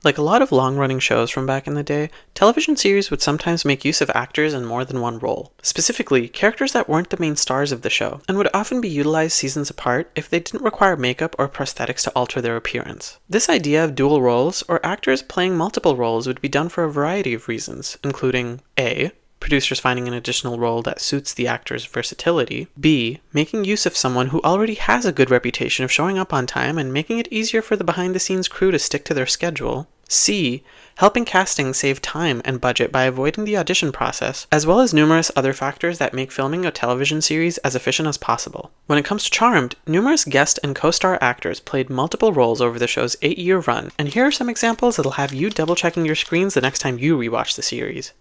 Like a lot of long-running shows from back in the day, television series would sometimes make use of actors in more than one role. Specifically, characters that weren't the main stars of the show, and would often be utilized seasons apart if they didn't require makeup or prosthetics to alter their appearance. This idea of dual roles, or actors playing multiple roles, would be done for a variety of reasons, including A. Producers finding an additional role that suits the actor's versatility. B. Making use of someone who already has a good reputation of showing up on time and making it easier for the behind-the-scenes crew to stick to their schedule. C. Helping casting save time and budget by avoiding the audition process, as well as numerous other factors that make filming a television series as efficient as possible. When it comes to Charmed, numerous guest and co-star actors played multiple roles over the show's 8-year run, and here are some examples that'll have you double-checking your screens the next time you rewatch the series.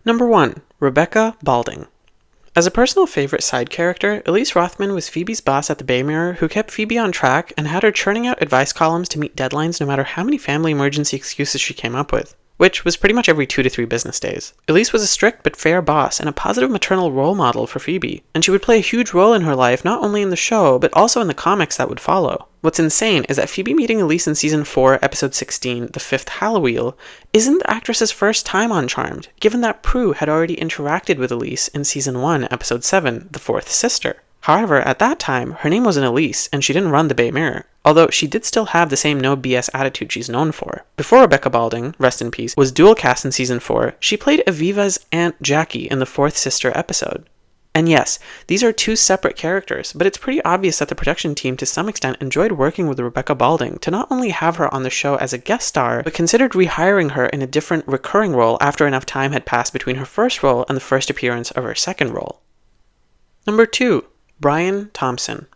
Number 1. Rebecca Balding. As a personal favorite side character, Elise Rothman was Phoebe's boss at the Bay Mirror who kept Phoebe on track and had her churning out advice columns to meet deadlines no matter how many family emergency excuses she came up with, which was pretty much every 2 to 3 business days. Elise was a strict but fair boss and a positive maternal role model for Phoebe, and she would play a huge role in her life not only in the show, but also in the comics that would follow. What's insane is that Phoebe meeting Elise in Season 4, Episode 16, The Fifth Halliwell, isn't the actress's first time on Charmed, given that Prue had already interacted with Elise in Season 1, Episode 7, The Fourth Sister. However, at that time, her name wasn't Elise, and she didn't run the Bay Mirror, although she did still have the same no BS attitude she's known for. Before Rebecca Balding, rest in peace, was dual cast in Season 4, she played Aviva's Aunt Jackie in the Fourth Sister episode. And yes, these are 2 separate characters, but it's pretty obvious that the production team to some extent enjoyed working with Rebecca Balding to not only have her on the show as a guest star, but considered rehiring her in a different recurring role after enough time had passed between her first role and the first appearance of her second role. Number 2. Brian Thompson.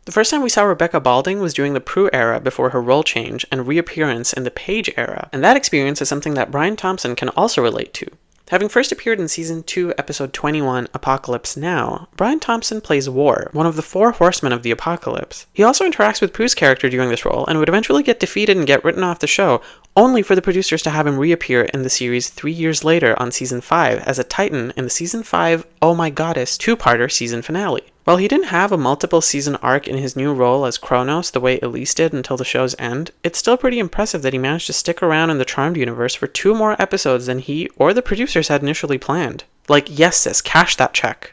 The first time we saw Rebecca Balding was during the Prue era before her role change and reappearance in the Paige era, and that experience is something that Brian Thompson can also relate to. Having first appeared in Season 2, Episode 21, Apocalypse Now, Brian Thompson plays War, one of the 4 horsemen of the apocalypse. He also interacts with Prue's character during this role, and would eventually get defeated and get written off the show, only for the producers to have him reappear in the series 3 years later on Season 5 as a Titan in the Season 5 Oh My Goddess 2-parter season finale. While he didn't have a multiple season arc in his new role as Kronos the way Elise did until the show's end, it's still pretty impressive that he managed to stick around in the Charmed universe for 2 more episodes than he or the producers had initially planned. Like, yes sis, cash that check.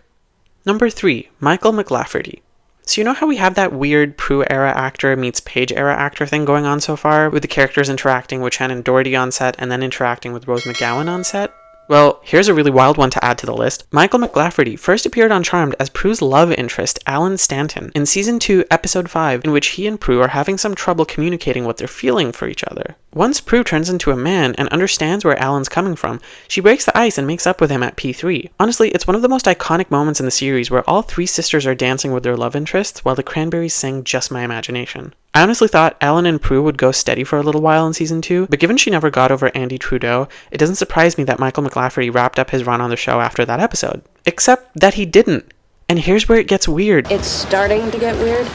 Number 3. Michael McLafferty. So you know how we have that weird Prue-era actor meets Paige-era actor thing going on so far, with the characters interacting with Shannon Doherty on set and then interacting with Rose McGowan on set? Well, here's a really wild one to add to the list. Michael McLafferty first appeared on Charmed as Prue's love interest, Alan Stanton, in Season 2, Episode 5, in which he and Prue are having some trouble communicating what they're feeling for each other. Once Prue turns into a man and understands where Alan's coming from, she breaks the ice and makes up with him at P3. Honestly, it's one of the most iconic moments in the series where all 3 sisters are dancing with their love interests while the Cranberries sing Just My Imagination. I honestly thought Alan and Prue would go steady for a little while in Season 2, but given she never got over Andy Trudeau, it doesn't surprise me that Michael McLafferty wrapped up his run on the show after that episode. Except that he didn't. And here's where it gets weird. It's starting to get weird.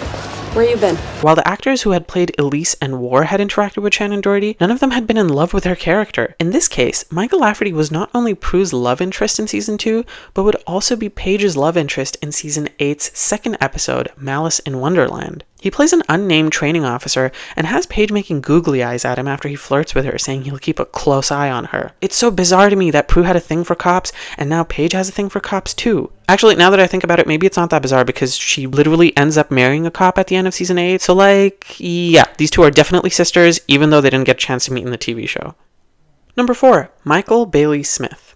Where you been? While the actors who had played Elise and War had interacted with Shannon Doherty, none of them had been in love with her character. In this case, Michael Lafferty was not only Prue's love interest in Season 2, but would also be Paige's love interest in Season 8's second episode, Malice in Wonderland. He plays an unnamed training officer and has Paige making googly eyes at him after he flirts with her, saying he'll keep a close eye on her. It's so bizarre to me that Prue had a thing for cops, and now Paige has a thing for cops too. Actually, now that I think about it, maybe it's not that bizarre because she literally ends up marrying a cop at the end of Season 8, so yeah, these 2 are definitely sisters, even though they didn't get a chance to meet in the TV show. Number 4. Michael Bailey Smith.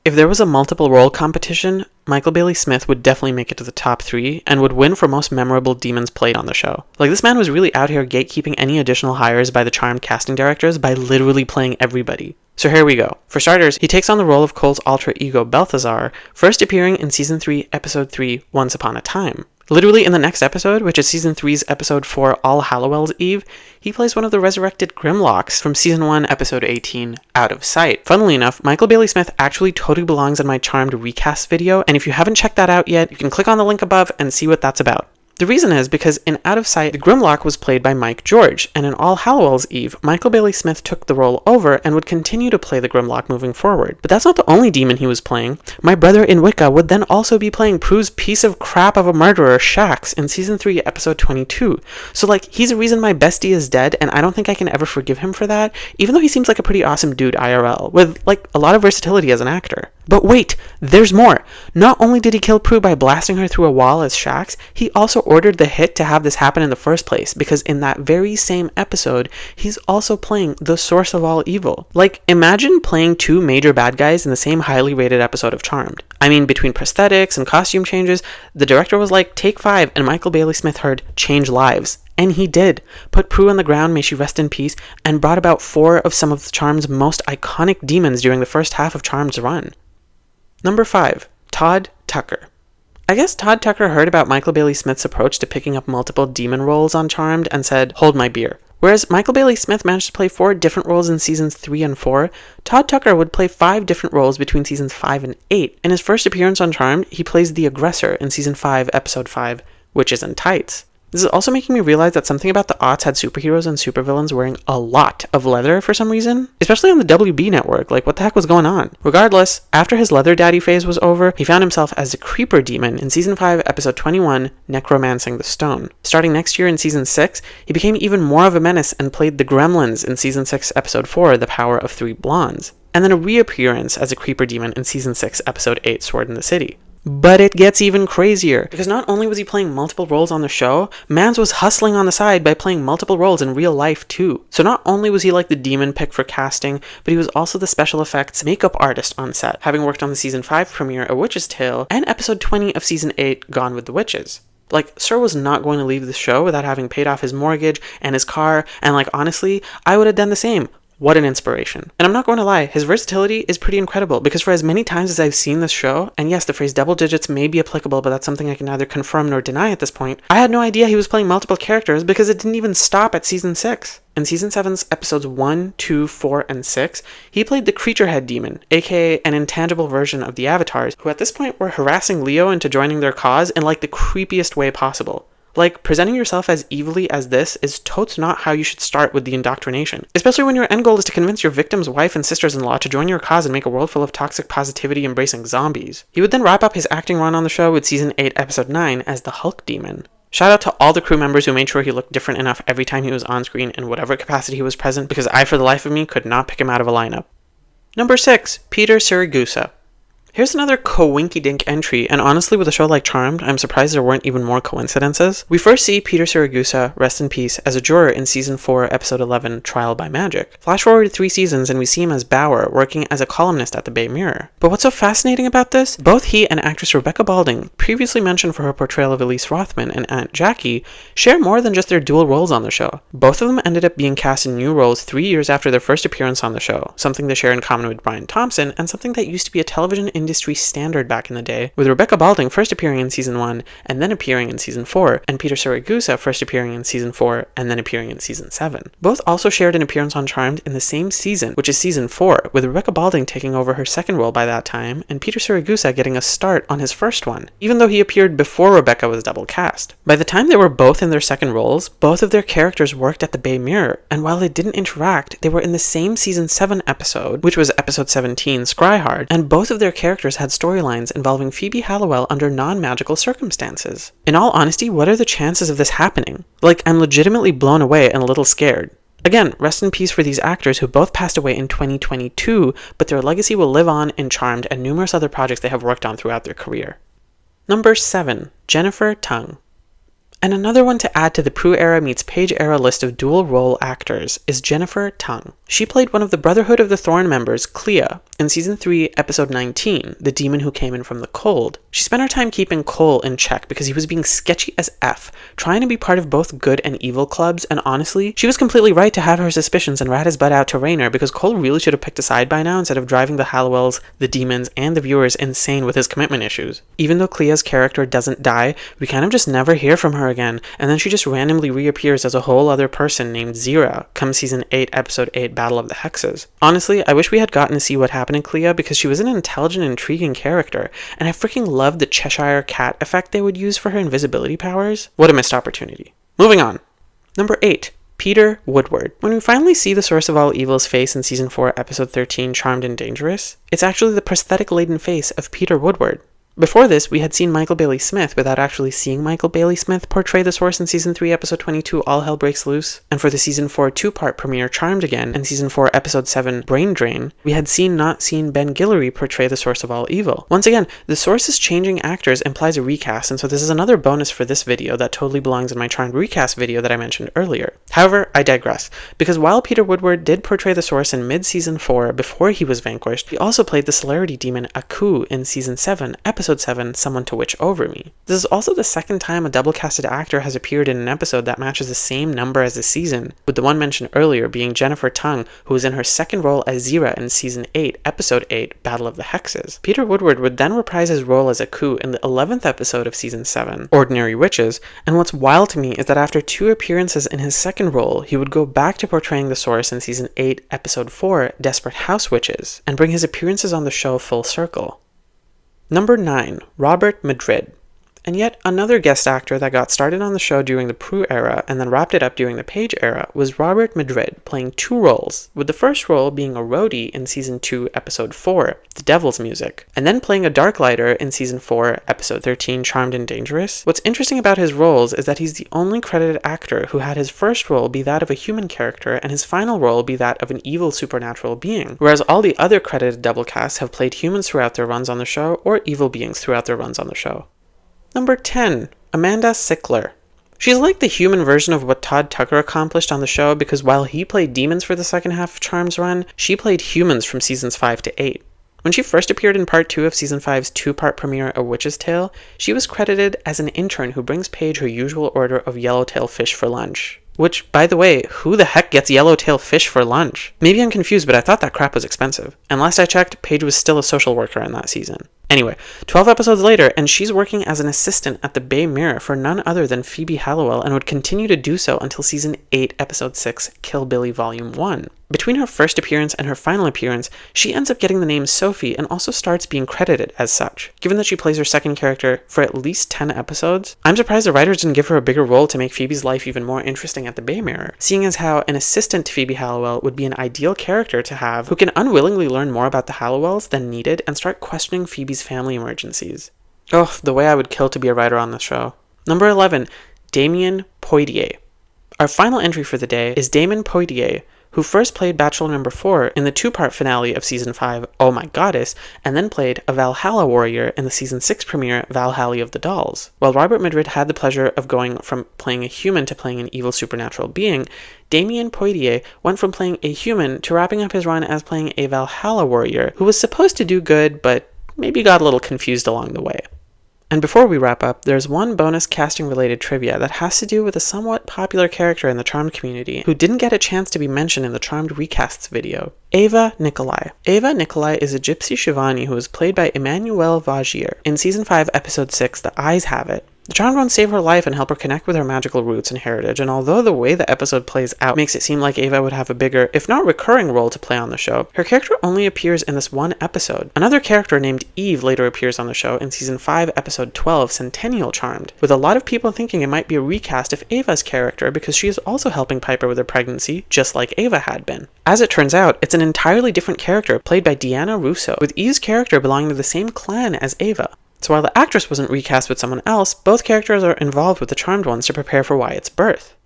If there was a multiple role competition, Michael Bailey Smith would definitely make it to the top 3 and would win for most memorable demons played on the show. Like, this man was really out here gatekeeping any additional hires by the Charmed casting directors by literally playing everybody. So here we go. For starters, he takes on the role of Cole's alter ego Balthazar, first appearing in Season 3, Episode 3, Once Upon a Time. Literally in the next episode, which is Season 3's Episode 4, All Hallowell's Eve, he plays one of the resurrected Grimlocks from Season 1, Episode 18, Out of Sight. Funnily enough, Michael Bailey Smith actually totally belongs in my Charmed recast video, and if you haven't checked that out yet, you can click on the link above and see what that's about. The reason is because in Out of Sight, the Grimlock was played by Mike George, and in All Hallowell's Eve, Michael Bailey Smith took the role over and would continue to play the Grimlock moving forward. But that's not the only demon he was playing. My brother in Wicca would then also be playing Prue's piece of crap of a murderer, Shax, in Season 3, Episode 22. So he's a reason my bestie is dead, and I don't think I can ever forgive him for that, even though he seems like a pretty awesome dude IRL, with, a lot of versatility as an actor. But wait, there's more. Not only did he kill Prue by blasting her through a wall as Shax, he also ordered the hit to have this happen in the first place, because in that very same episode, he's also playing the source of all evil. Imagine playing two major bad guys in the same highly rated episode of Charmed. I mean, between prosthetics and costume changes, the director was like, take 5, and Michael Bailey Smith heard, change lives. And he did. Put Prue on the ground, may she rest in peace, and brought about 4 of some of Charmed's most iconic demons during the first half of Charmed's run. Number 5. Todd Tucker. I guess Todd Tucker heard about Michael Bailey Smith's approach to picking up multiple demon roles on Charmed and said, hold my beer. Whereas Michael Bailey Smith managed to play 4 different roles in seasons 3 and 4, Todd Tucker would play 5 different roles between seasons 5 and 8. In his first appearance on Charmed, he plays the aggressor in season 5, episode 5, Witches in Tights. This is also making me realize that something about the aughts had superheroes and supervillains wearing a lot of leather for some reason, especially on the WB network. What the heck was going on? Regardless, after his leather daddy phase was over, he found himself as a creeper demon in season 5, episode 21, Necromancing the Stone. Starting next year in season 6, he became even more of a menace and played the Gremlins in season 6, episode 4, The Power of Three Blondes, and then a reappearance as a creeper demon in season 6, episode 8, Sword in the City. But it gets even crazier, because not only was he playing multiple roles on the show, Mans was hustling on the side by playing multiple roles in real life too. So not only was he the demon pick for casting, but he was also the special effects makeup artist on set, having worked on the season 5 premiere, A Witch's Tale, and episode 20 of season 8, Gone with the Witches. Sir was not going to leave the show without having paid off his mortgage and his car, and honestly, I would have done the same. What an inspiration. And I'm not going to lie, his versatility is pretty incredible, because for as many times as I've seen this show, and yes, the phrase double digits may be applicable, but that's something I can neither confirm nor deny at this point, I had no idea he was playing multiple characters because it didn't even stop at season 6. In season 7's episodes 1, 2, 4, and 6, he played the Creature Head Demon, aka an intangible version of the Avatars, who at this point were harassing Leo into joining their cause in the creepiest way possible. Presenting yourself as evilly as this is totes not how you should start with the indoctrination, especially when your end goal is to convince your victim's wife and sisters-in-law to join your cause and make a world full of toxic positivity embracing zombies. He would then wrap up his acting run on the show with season 8, episode 9 as the Hulk Demon. Shout out to all the crew members who made sure he looked different enough every time he was on screen in whatever capacity he was present, because I, for the life of me, could not pick him out of a lineup. Number 6. Peter Siragusa. Here's another coinky-dink entry, and honestly with a show like Charmed, I'm surprised there weren't even more coincidences. We first see Peter Siragusa, rest in peace, as a juror in season 4, episode 11, Trial by Magic. Flash forward 3 seasons and we see him as Bauer, working as a columnist at the Bay Mirror. But what's so fascinating about this? Both he and actress Rebecca Balding, previously mentioned for her portrayal of Elise Rothman and Aunt Jackie, share more than just their dual roles on the show. Both of them ended up being cast in new roles 3 years after their first appearance on the show, something they share in common with Brian Thompson, and something that used to be a television industry standard back in the day, with Rebecca Balding first appearing in season 1 and then appearing in season 4, and Peter Siragusa first appearing in season 4 and then appearing in season 7. Both also shared an appearance on Charmed in the same season, which is season 4, with Rebecca Balding taking over her second role by that time, and Peter Siragusa getting a start on his first one, even though he appeared before Rebecca was double cast. By the time they were both in their second roles, both of their characters worked at the Bay Mirror, and while they didn't interact, they were in the same season 7 episode, which was episode 17, Scry Hard, and both of their characters had storylines involving Phoebe Halliwell under non-magical circumstances. In all honesty, what are the chances of this happening? I'm legitimately blown away and a little scared. Again, rest in peace for these actors who both passed away in 2022, but their legacy will live on in Charmed and numerous other projects they have worked on throughout their career. Number 7. Jennifer Tong. And another one to add to the Prue era meets Paige era list of dual role actors is Jennifer Tong. She played one of the Brotherhood of the Thorn members, Clea, in season 3, episode 19, The Demon Who Came In From the Cold. She spent her time keeping Cole in check because he was being sketchy as F, trying to be part of both good and evil clubs, and honestly, she was completely right to have her suspicions and rat his butt out to Raynor, because Cole really should have picked a side by now instead of driving the Halliwells, the demons, and the viewers insane with his commitment issues. Even though Clea's character doesn't die, we kind of just never hear from her again, and then she just randomly reappears as a whole other person named Zira come season 8, episode 8, Battle of the Hexes. Honestly, I wish we had gotten to see what happened to Clea because she was an intelligent, intriguing character, and I freaking loved the Cheshire Cat effect they would use for her invisibility powers. What a missed opportunity. Moving on. Number 8. Peter Woodward. When we finally see the source of all evil's face in season 4, episode 13, Charmed and Dangerous, it's actually the prosthetic-laden face of Peter Woodward. Before this, we had seen Michael Bailey Smith without actually seeing Michael Bailey Smith portray the source in season 3, episode 22, All Hell Breaks Loose. And for the season 4 two-part premiere Charmed Again and season 4, episode 7, Brain Drain, we had not seen Ben Guillory portray the source of all evil. Once again, the source's changing actors implies a recast, and so this is another bonus for this video that totally belongs in my Charmed recast video that I mentioned earlier. However, I digress, because while Peter Woodward did portray the source in mid-season 4 before he was vanquished, he also played the celerity demon Aku in season 7, episode 7, Someone to Witch Over Me. This is also the second time a double-casted actor has appeared in an episode that matches the same number as the season, with the one mentioned earlier being Jennifer Tong, who was in her second role as Zira in season 8, episode 8, Battle of the Hexes. Peter Woodward would then reprise his role as Aku in the 11th episode of season 7, Ordinary Witches, and what's wild to me is that after 2 appearances in his second role, he would go back to portraying the source in season 8, episode 4, Desperate House Witches, and bring his appearances on the show full circle. Number 9. Robert Madrid. And yet another guest actor that got started on the show during the Prue era and then wrapped it up during the Paige era was Robert Madrid, playing 2 roles, with the first role being a roadie in season 2, episode 4, The Devil's Music, and then playing a darklighter in season 4, episode 13, Charmed and Dangerous. What's interesting about his roles is that he's the only credited actor who had his first role be that of a human character and his final role be that of an evil supernatural being, whereas all the other credited double casts have played humans throughout their runs on the show or evil beings throughout their runs on the show. Number 10. Amanda Sickler. She's like the human version of what Todd Tucker accomplished on the show because while he played demons for the second half of Charm's run, she played humans from seasons 5 to 8. When she first appeared in part 2 of season 5's two-part premiere A Witch's Tale, she was credited as an intern who brings Paige her usual order of yellowtail fish for lunch. Which, by the way, who the heck gets yellowtail fish for lunch? Maybe I'm confused, but I thought that crap was expensive. And last I checked, Paige was still a social worker in that season. Anyway, 12 episodes later, and she's working as an assistant at the Bay Mirror for none other than Phoebe Halliwell and would continue to do so until season 8, episode 6, Kill Billy Volume 1. Between her first appearance and her final appearance, she ends up getting the name Sophie and also starts being credited as such. Given that she plays her second character for at least 10 episodes, I'm surprised the writers didn't give her a bigger role to make Phoebe's life even more interesting at the Bay Mirror, seeing as how an assistant to Phoebe Halliwell would be an ideal character to have who can unwillingly learn more about the Halliwells than needed and start questioning Phoebe's family emergencies. Oh, the way I would kill to be a writer on this show. Number 11. Damian Poirier. Our final entry for the day is Damian Poirier, who first played Bachelor number 4 in the two-part finale of season 5, Oh My Goddess, and then played a Valhalla warrior in the season 6 premiere, Valhalla of the Dolls. While Robert Madrid had the pleasure of going from playing a human to playing an evil supernatural being, Damian Poirier went from playing a human to wrapping up his run as playing a Valhalla warrior who was supposed to do good, but maybe got a little confused along the way. And before we wrap up, there's one bonus casting-related trivia that has to do with a somewhat popular character in the Charmed community who didn't get a chance to be mentioned in the Charmed Recasts video. Ava Nikolai. Ava Nikolai is a gypsy Shivani who was played by Emmanuelle Vagier in season 5, episode 6, The Eyes Have It. The Charmed ones save her life and help her connect with her magical roots and heritage, and although the way the episode plays out makes it seem like Ava would have a bigger, if not recurring, role to play on the show, her character only appears in this one episode. Another character named Eve later appears on the show in season 5, episode 12, Centennial Charmed, with a lot of people thinking it might be a recast of Ava's character because she is also helping Piper with her pregnancy, just like Ava had been. As it turns out, it's an entirely different character played by Deanna Russo, with Eve's character belonging to the same clan as Ava. So while the actress wasn't recast with someone else, both characters are involved with the Charmed ones to prepare for Wyatt's birth.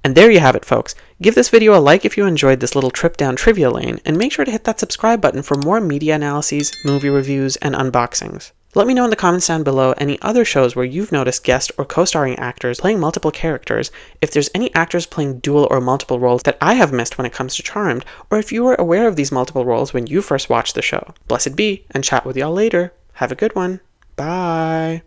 And there you have it, folks. Give this video a like if you enjoyed this little trip down trivia lane, and make sure to hit that subscribe button for more media analyses, movie reviews, and unboxings. Let me know in the comments down below any other shows where you've noticed guest or co-starring actors playing multiple characters, if there's any actors playing dual or multiple roles that I have missed when it comes to Charmed, or if you were aware of these multiple roles when you first watched the show. Blessed be, and chat with y'all later. Have a good one. Bye.